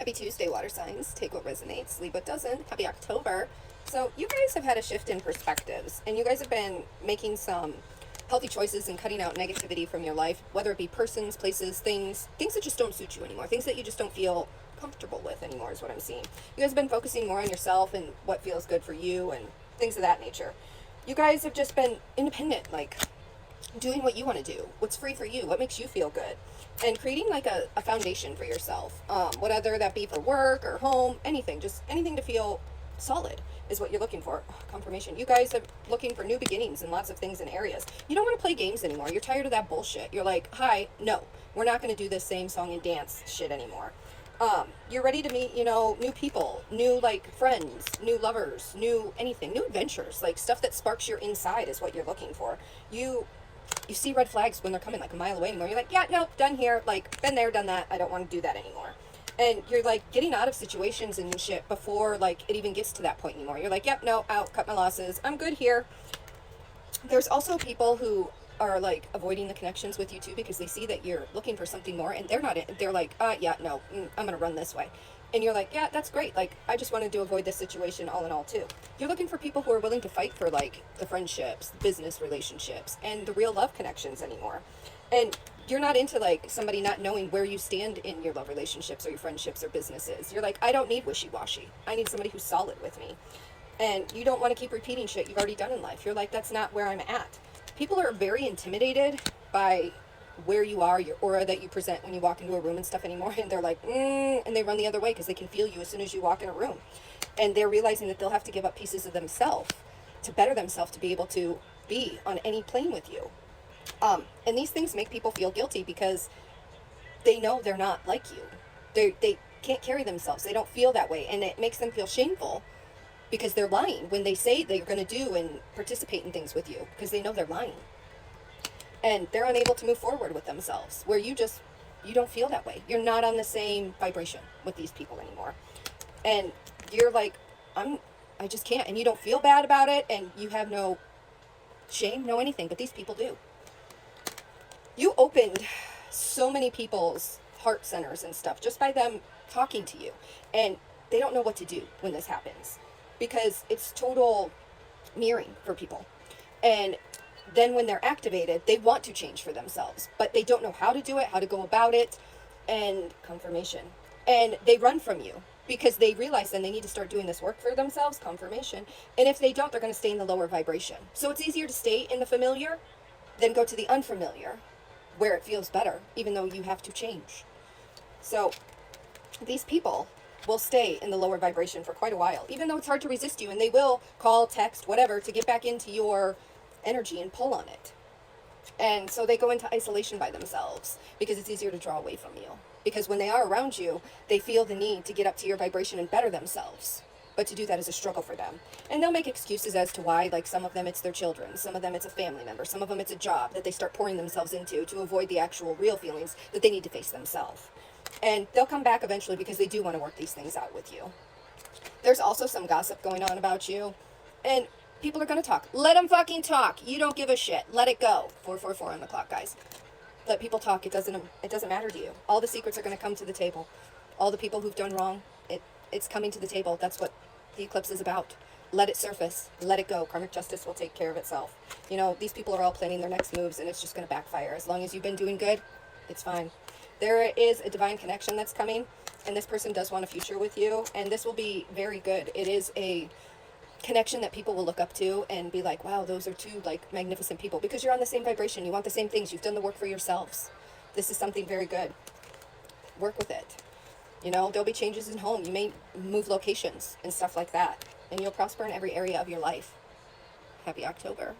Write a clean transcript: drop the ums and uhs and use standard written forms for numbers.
Happy Tuesday, water signs. Take what resonates, leave what doesn't. Happy October. So, you guys have had a shift in perspectives, and you guys have been making some healthy choices and cutting out negativity from your life, whether it be persons, places, things that just don't suit you anymore, things that you just don't feel comfortable with anymore, is what I'm seeing. You guys have been focusing more on yourself and what feels good for you and things of that nature. You guys have just been independent, like doing what you want to do, what's free for you, what makes you feel good, and creating like a foundation for yourself, whether that be for work or home, anything, just anything to feel solid is what you're looking for. Confirmation. You guys are looking for new beginnings in lots of things and areas. You don't want to play games anymore. You're tired of that bullshit. You're like, hi, no, we're not going to do this same song and dance shit anymore. You're ready to meet, new people, new like friends, new lovers, new anything, new adventures, like stuff that sparks your inside is what you're looking for. You see red flags when they're coming like a mile away anymore. You're like, yeah, nope, done here. Like, been there, done that. I don't want to do that anymore. And you're like getting out of situations and shit before like it even gets to that point anymore. You're like, yep, no, out, cut my losses. I'm good here. There's also people who are like avoiding the connections with you too because they see that you're looking for something more and they're not. They're like, yeah, no, I'm gonna run this way. And you're like, yeah, that's great. Like, I just wanted to avoid this situation all in all too. You're looking for people who are willing to fight for like the friendships, business relationships, and the real love connections anymore. And you're not into like somebody not knowing where you stand in your love relationships or your friendships or businesses. You're like, I don't need wishy-washy. I need somebody who's solid with me. And you don't want to keep repeating shit you've already done in life. You're like, that's not where I'm at. People are very intimidated by where you are, your aura that you present when you walk into a room and stuff anymore. And they're like, and they run the other way because they can feel you as soon as you walk in a room. And they're realizing that they'll have to give up pieces of themselves to better themselves to be able to be on any plane with you. And these things make people feel guilty because they know they're not like you. They can't carry themselves. They don't feel that way. And it makes them feel shameful because they're lying when they say they're going to do and participate in things with you because they know they're lying. And they're unable to move forward with themselves where you don't feel that way. You're not on the same vibration with these people anymore. And you're like, I just can't. And you don't feel bad about it. And you have no shame, no anything, but these people do. You opened so many people's heart centers and stuff just by them talking to you. And they don't know what to do when this happens because it's total mirroring for people. And then when they're activated, they want to change for themselves, but they don't know how to do it, how to go about it, and confirmation. And they run from you because they realize then they need to start doing this work for themselves, confirmation. And if they don't, they're going to stay in the lower vibration. So it's easier to stay in the familiar than go to the unfamiliar where it feels better, even though you have to change. So these people will stay in the lower vibration for quite a while, even though it's hard to resist you, and they will call, text, whatever, to get back into your energy and pull on it. And so they go into isolation by themselves because it's easier to draw away from you. Because when they are around you, they feel the need to get up to your vibration and better themselves. But to do that is a struggle for them. And they'll make excuses as to why, like some of them it's their children, some of them it's a family member, some of them it's a job that they start pouring themselves into to avoid the actual real feelings that they need to face themselves. And they'll come back eventually because they do want to work these things out with you. There's also some gossip going on about you. And people are going to talk. Let them fucking talk. You don't give a shit. Let it go. 444 on the clock, guys. Let people talk. It doesn't matter to you. All the secrets are going to come to the table. All the people who've done wrong, it's coming to the table. That's what the eclipse is about. Let it surface. Let it go. Karmic justice will take care of itself. These people are all planning their next moves, and it's just going to backfire. As long as you've been doing good, it's fine. There is a divine connection that's coming, and this person does want a future with you, and this will be very good. It is a connection that people will look up to and be like, wow, those are two like magnificent people, because you're on the same vibration. You want the same things. You've done the work for yourselves. This is something very good. Work with it. There'll be changes in home. You may move locations and stuff like that, and you'll prosper in every area of your life. Happy October.